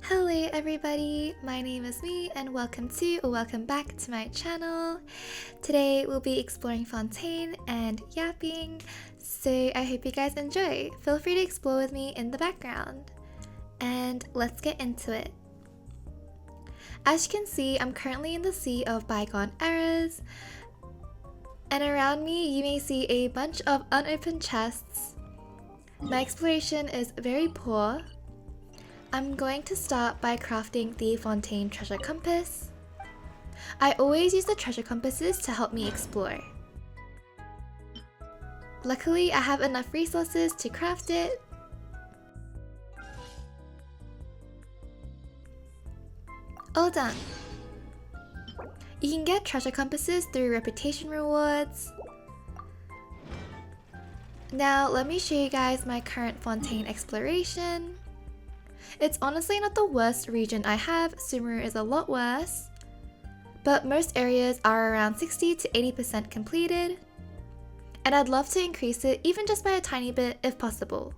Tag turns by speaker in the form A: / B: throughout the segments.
A: Hello everybody, my name is Mi and welcome back to my channel. Today we'll be exploring Fontaine and yapping, so I hope you guys enjoy. Feel free to explore with me in the background. And let's get into it. As you can see, I'm currently in the sea of bygone eras, and around me you may see a bunch of unopened chests. My exploration is very poor. I'm going to start by crafting the Fontaine treasure compass. I always use the treasure compasses to help me explore. Luckily, I have enough resources to craft it. All done. You can get treasure compasses through reputation rewards. Now, let me show you guys my current Fontaine exploration. It's honestly not the worst region I have. Sumeru is a lot worse, but most areas are around 60 to 80% completed, and I'd love to increase it even just by a tiny bit if possible.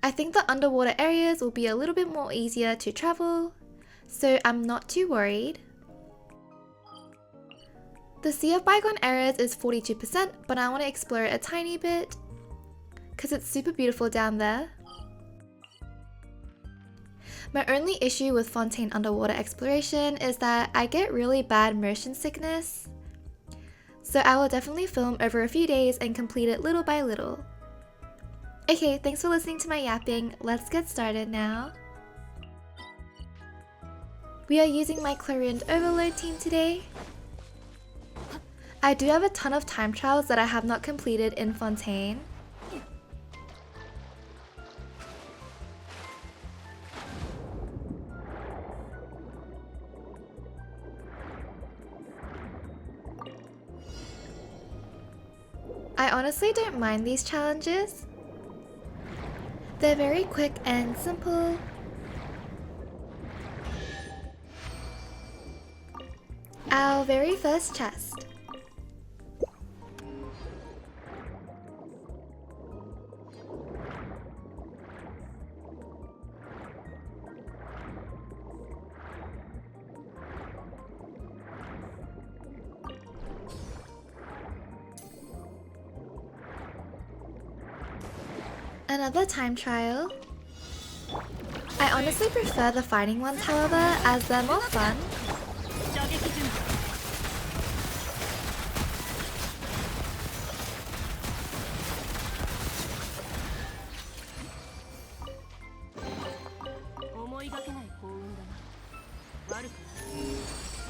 A: I think the underwater areas will be a little bit more easier to travel, so I'm not too worried. The Sea of Bygone Eras is 42%, but I want to explore it a tiny bit because it's super beautiful down there. My only issue with Fontaine underwater exploration is that I get really bad motion sickness, so I will definitely film over a few days and complete it little by little. Okay, thanks for listening to my yapping. Let's get started now. We are using my Clarion Overload team today. I do have a ton of time trials that I have not completed in Fontaine. I honestly don't mind these challenges. They're very quick and simple. Our very first chest. Another time trial. I honestly prefer the fighting ones, however, as they're more fun.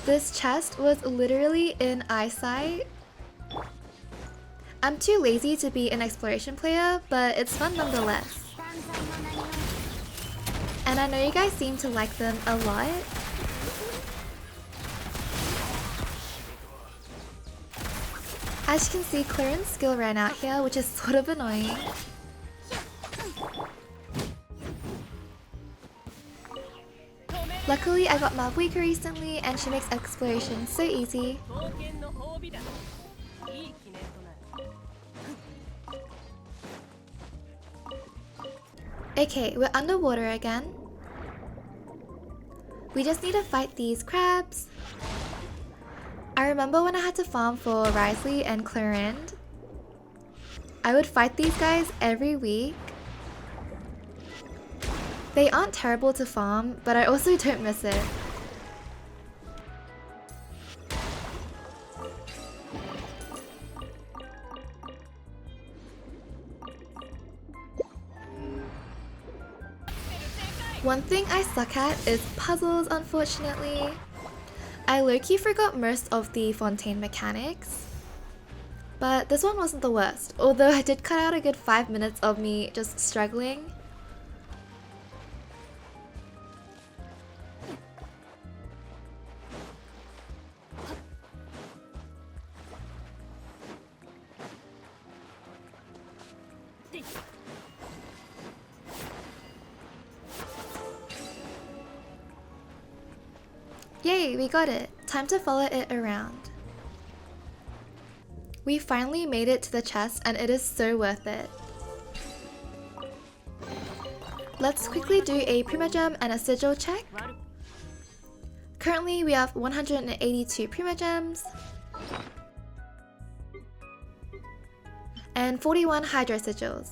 A: This chest was literally in eyesight. I'm too lazy to be an exploration player, but it's fun nonetheless. And I know you guys seem to like them a lot. As you can see, Claren's skill ran out here, which is sort of annoying. Luckily, I got Mabuika recently, and she makes exploration so easy. Okay, we're underwater again. We just need to fight these crabs. I remember when I had to farm for Risley and Clarend. I would fight these guys every week. They aren't terrible to farm, but I also don't miss it. One thing I suck at is puzzles, unfortunately. I low-key forgot most of the Fontaine mechanics, but this one wasn't the worst, although I did cut out a good 5 minutes of me just struggling. Yay, we got it! Time to follow it around. We finally made it to the chest and it is so worth it. Let's quickly do a Primagem and a Sigil check. Currently we have 182 Primagems and 41 Hydro Sigils.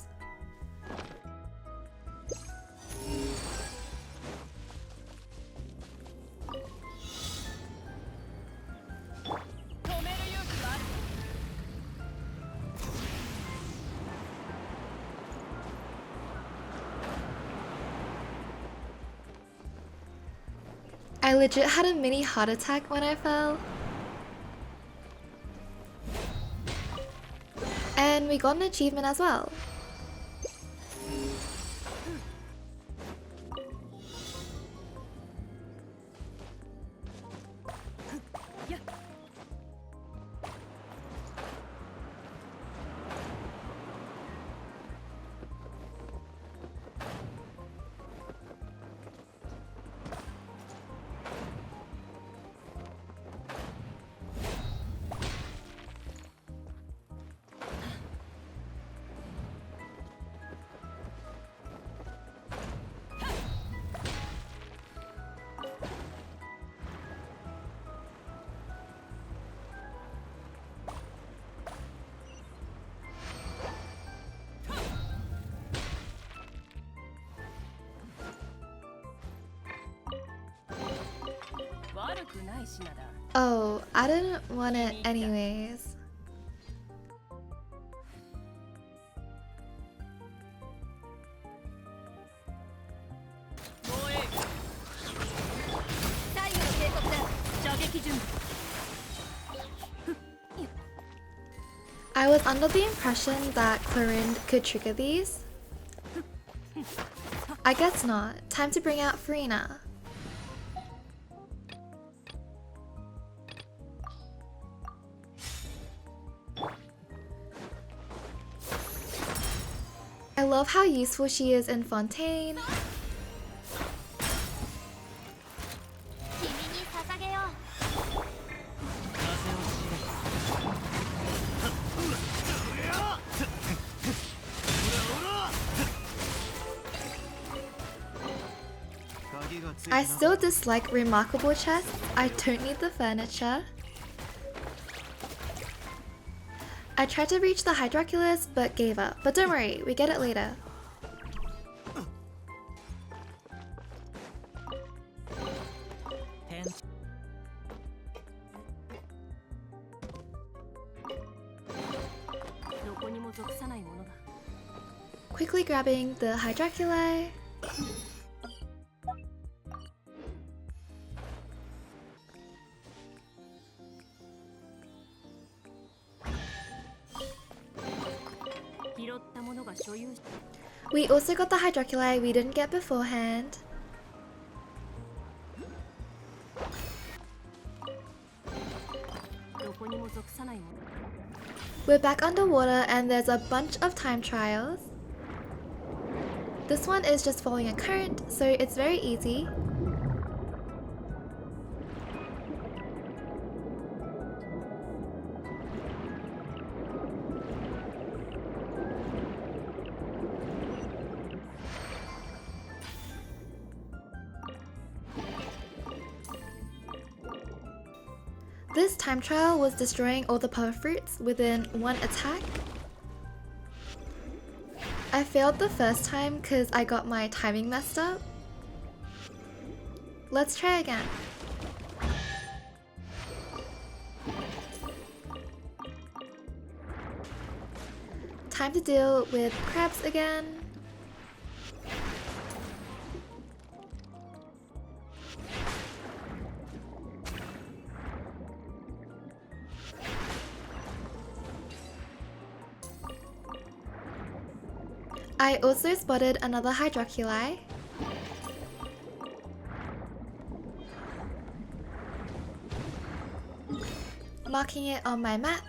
A: I legit had a mini heart attack when I fell. And we got an achievement as well. Oh, I didn't want it anyways. I was under the impression that Chlorine could trigger these. I guess not. Time to bring out Furina. I love how useful she is in Fontaine. I still dislike remarkable chests. I don't need the furniture. I tried to reach the Hydroculus but gave up. But don't worry, we get it later. Quickly grabbing the Hydroculi. We also got the Hydroculi we didn't get beforehand. We're back underwater and there's a bunch of time trials. This one is just following a current, so it's very easy. This time trial was destroying all the power fruits within one attack. I failed the first time because I got my timing messed up. Let's try again. Time to deal with crabs again. I also spotted another Hydroculi. Marking it on my map.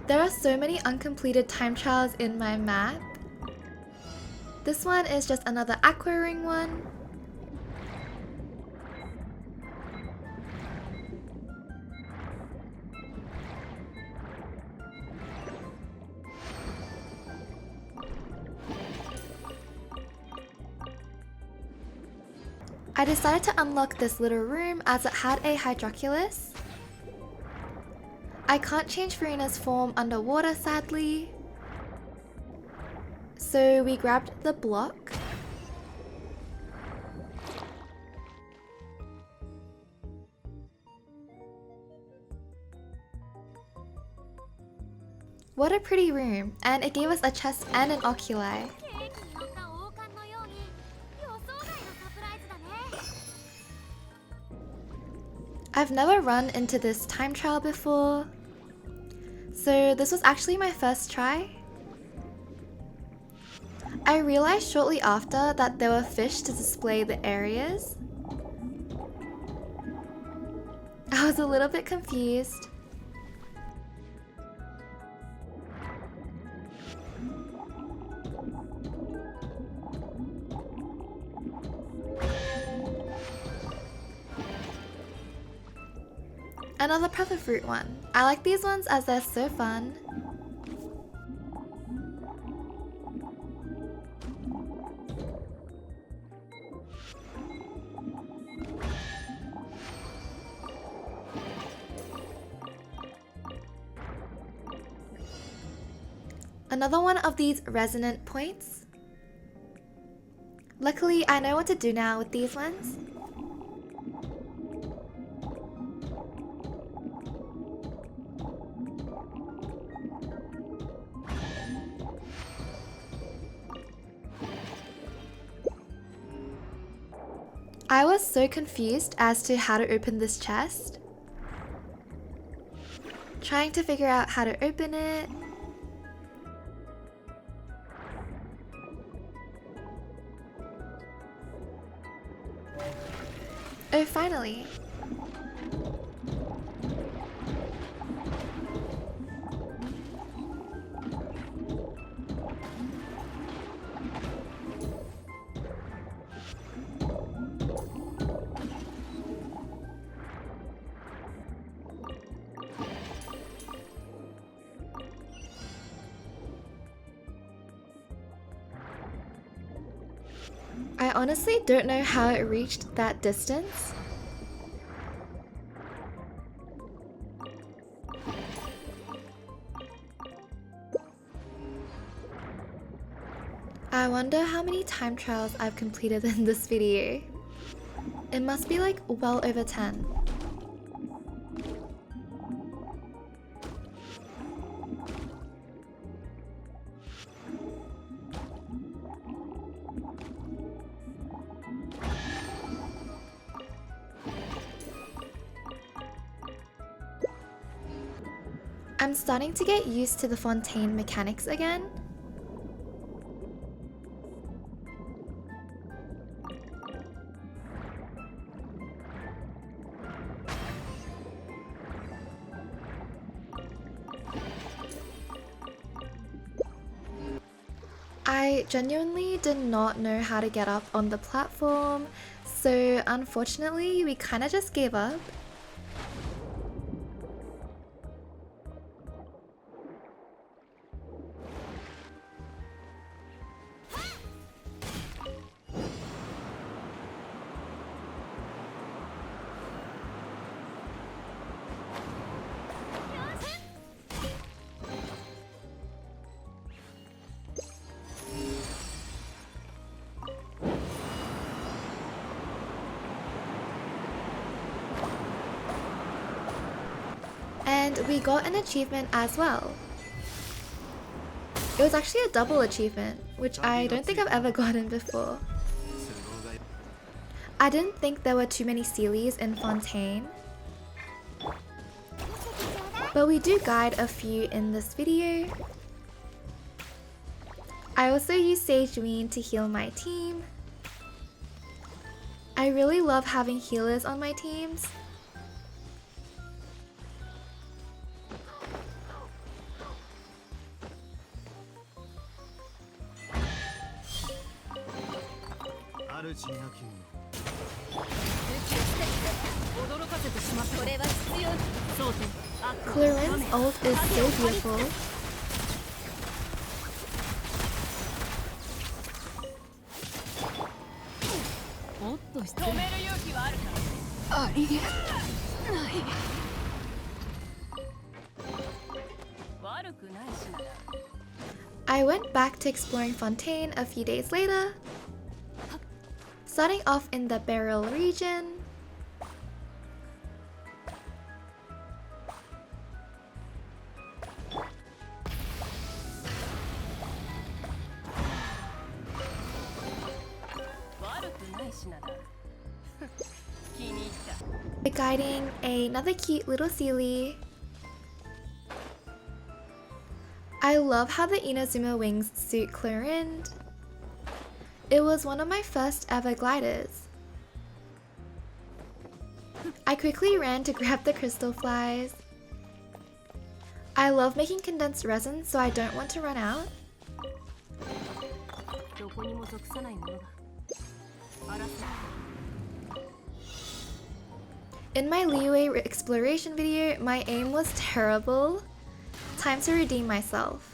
A: There are so many uncompleted time trials in my map. This one is just another aqua ring one. I decided to unlock this little room as it had a hydroculus. I can't change Furina's form underwater, sadly. So we grabbed the block. What a pretty room, and it gave us a chest and an oculi. I've never run into this time trial before, so this was actually my first try. I realized shortly after that there were fish to display the areas. I was a little bit confused. Another pepper fruit one. I like these ones as they're so fun. Another one of these resonant points. Luckily, I know what to do now with these ones. I was so confused as to how to open this chest. Trying to figure out how to open it. Oh, finally. I honestly don't know how it reached that distance. I wonder how many time trials I've completed in this video. It must be like well over 10. I'm starting to get used to the fontaine mechanics again. I genuinely did not know how to get up on the platform, so unfortunately we kinda just gave up. And we got an achievement as well. It was actually a double achievement, which I don't think I've ever gotten before. I didn't think there were too many Sealies in Fontaine, but we do guide a few in this video. I also use Sage Ween to heal my team. I really love having healers on my teams. Clarence's ult is so beautiful. I went back to exploring Fontaine a few days later, starting off in the Beryl region. Guiding another cute little Sealy. I love how the Inazuma wings suit Clorind. It was one of my first ever gliders. I quickly ran to grab the crystal flies. I love making condensed resin, so I don't want to run out. In my Liyue exploration video, my aim was terrible. Time to redeem myself.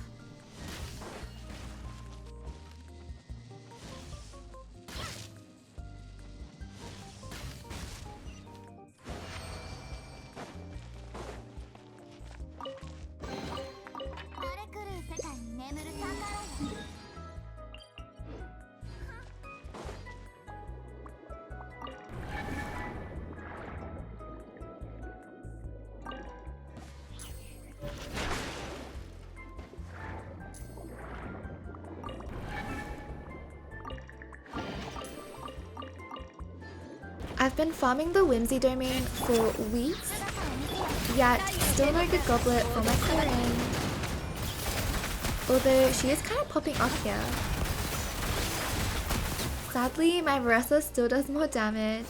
A: I've been farming the Whimsy domain for weeks, yet still no good goblet for my Clorind. Although she is kind of popping off here. Sadly, my Veressa still does more damage.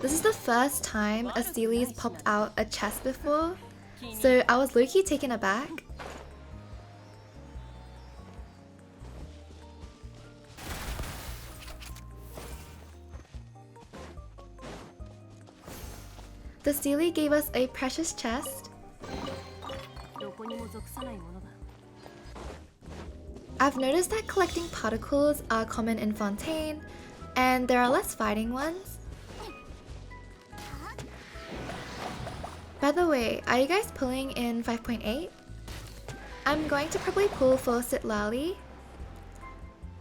A: This is the first time a Sealy's popped out a chest before, so I was low-key taken aback. The Sealy gave us a precious chest. I've noticed that collecting particles are common in Fontaine, and there are less fighting ones. By the way, are you guys pulling in 5.8? I'm going to probably pull for Sitlali,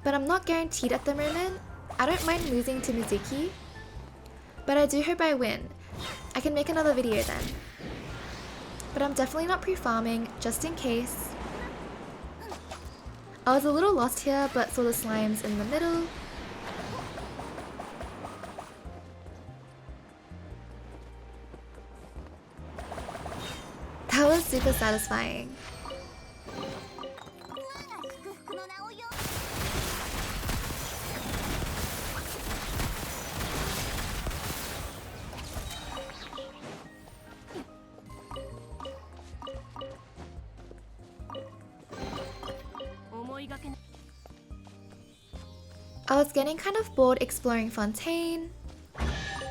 A: but I'm not guaranteed at the moment. I don't mind losing to Mizuki, but I do hope I win. I can make another video then. But I'm definitely not pre-farming, just in case. I was a little lost here, but saw the slimes in the middle. That was super satisfying. I was getting kind of bored exploring Fontaine,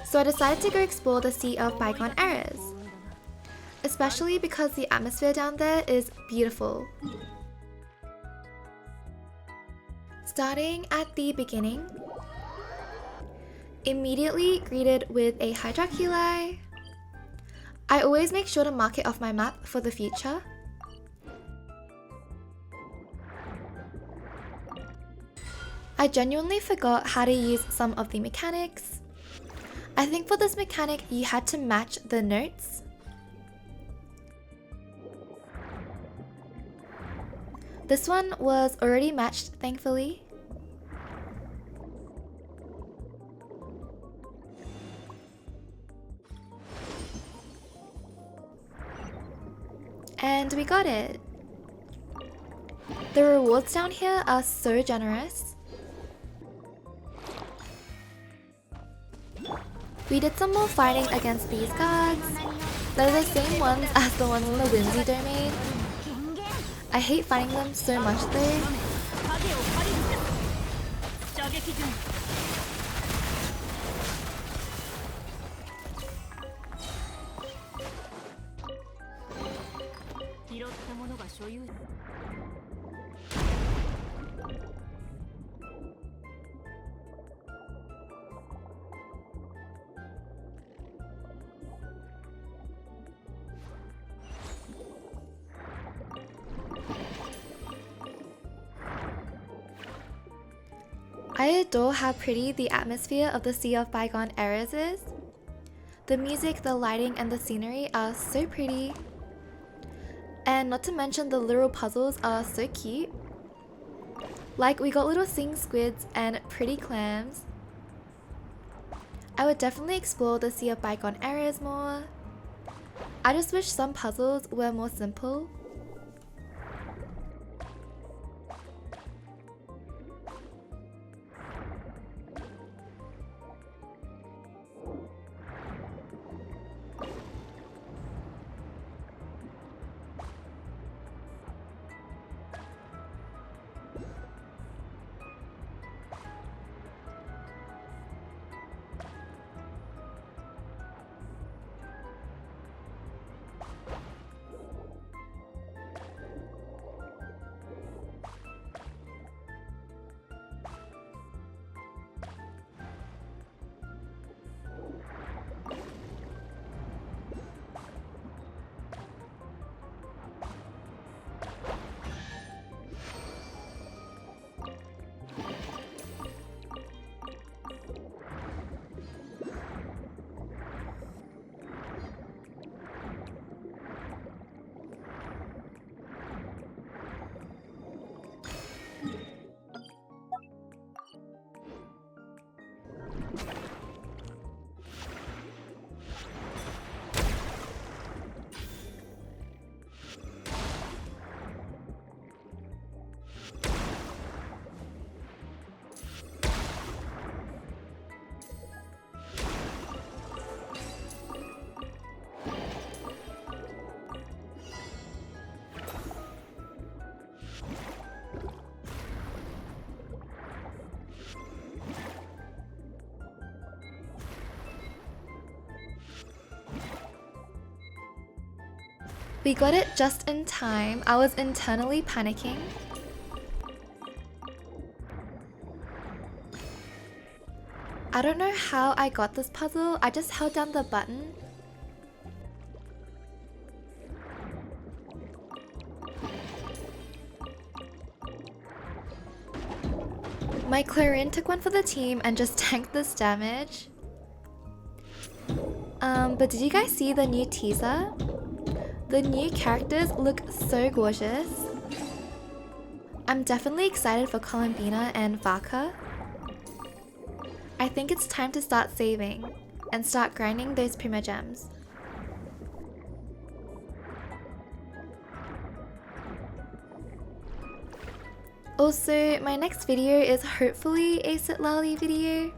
A: so I decided to go explore the Sea of Bygone Eras, especially because the atmosphere down there is beautiful. Starting at the beginning, immediately greeted with a Hydroculai. I always make sure to mark it off my map for the future. I genuinely forgot how to use some of the mechanics. I think for this mechanic you had to match the notes. This one was already matched, thankfully. And we got it. The rewards down here are so generous. We did some more fighting against these guards. They're the same ones as the ones in the Whimsy domain. I hate fighting them so much though. I adore how pretty the atmosphere of the Sea of Bygone Eras is. The music, the lighting, and the scenery are so pretty. And not to mention the little puzzles are so cute. Like, we got little singing squids and pretty clams. I would definitely explore the Sea of Bygone Eras more. I just wish some puzzles were more simple. We got it just in time. I was internally panicking. I don't know how I got this puzzle. I just held down the button. My Clarion took one for the team and just tanked this damage. But did you guys see the new teaser? The new characters look so gorgeous. I'm definitely excited for Columbina and Vaka. I think it's time to start saving and start grinding those Prima gems. Also, my next video is hopefully a Citlali video.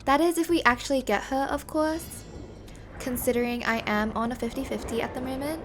A: That is if we actually get her, of course, considering I am on a 50-50 at the moment.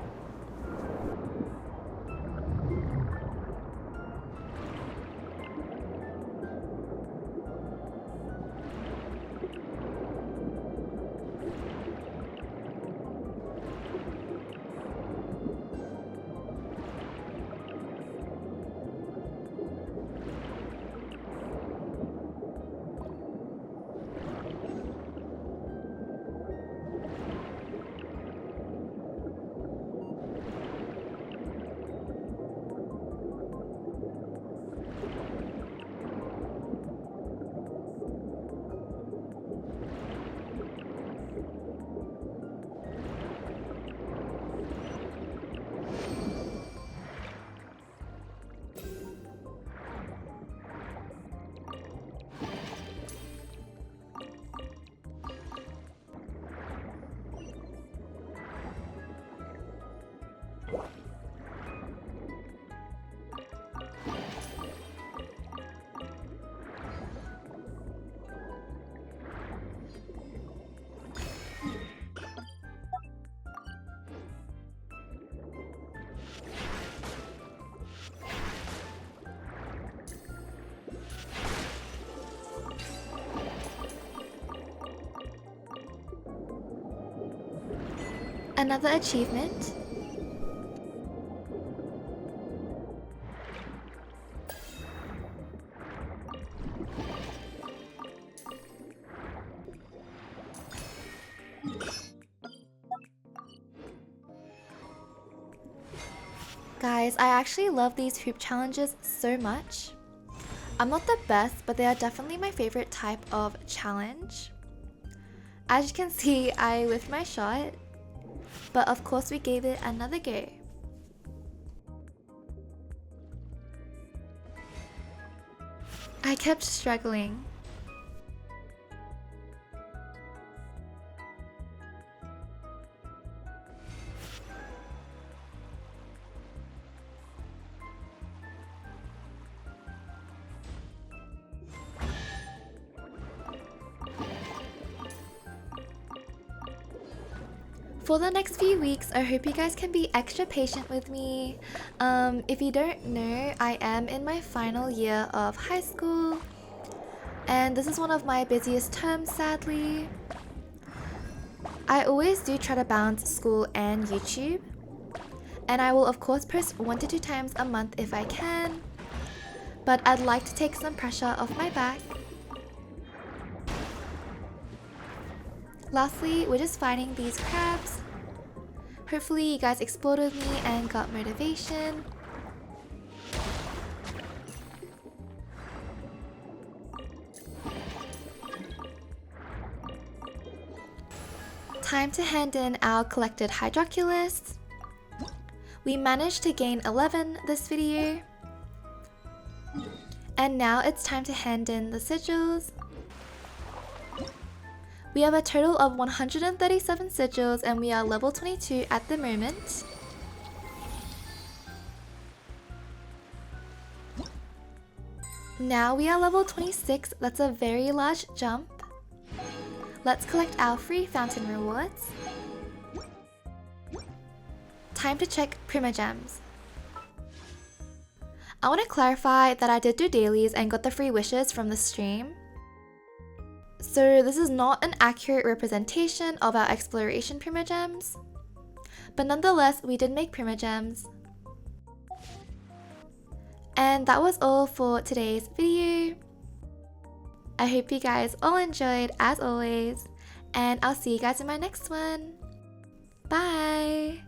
A: Another achievement. Guys, I actually love these hoop challenges so much. I'm not the best, but they are definitely my favorite type of challenge. As you can see, I whiffed my shot, but of course we gave it another go. I kept struggling. For the next few weeks, I hope you guys can be extra patient with me. If you don't know, I am in my final year of high school, and this is one of my busiest terms, sadly. I always do try to balance school and YouTube, and I will of course post 1 to 2 times a month if I can, but I'd like to take some pressure off my back. Lastly, we're just fighting these crabs. Hopefully you guys explored with me and got motivation. Time to hand in our collected hydroculus. We managed to gain 11 this video. And now it's time to hand in the sigils. We have a total of 137 sigils and we are level 22 at the moment. Now we are level 26, that's a very large jump. Let's collect our free fountain rewards. Time to check Primogems. I want to clarify that I did do dailies and got the free wishes from the stream. So this is not an accurate representation of our exploration Primogems, but nonetheless we did make Primogems. And that was all for today's video. I hope you guys all enjoyed as always, and I'll see you guys in my next one. Bye!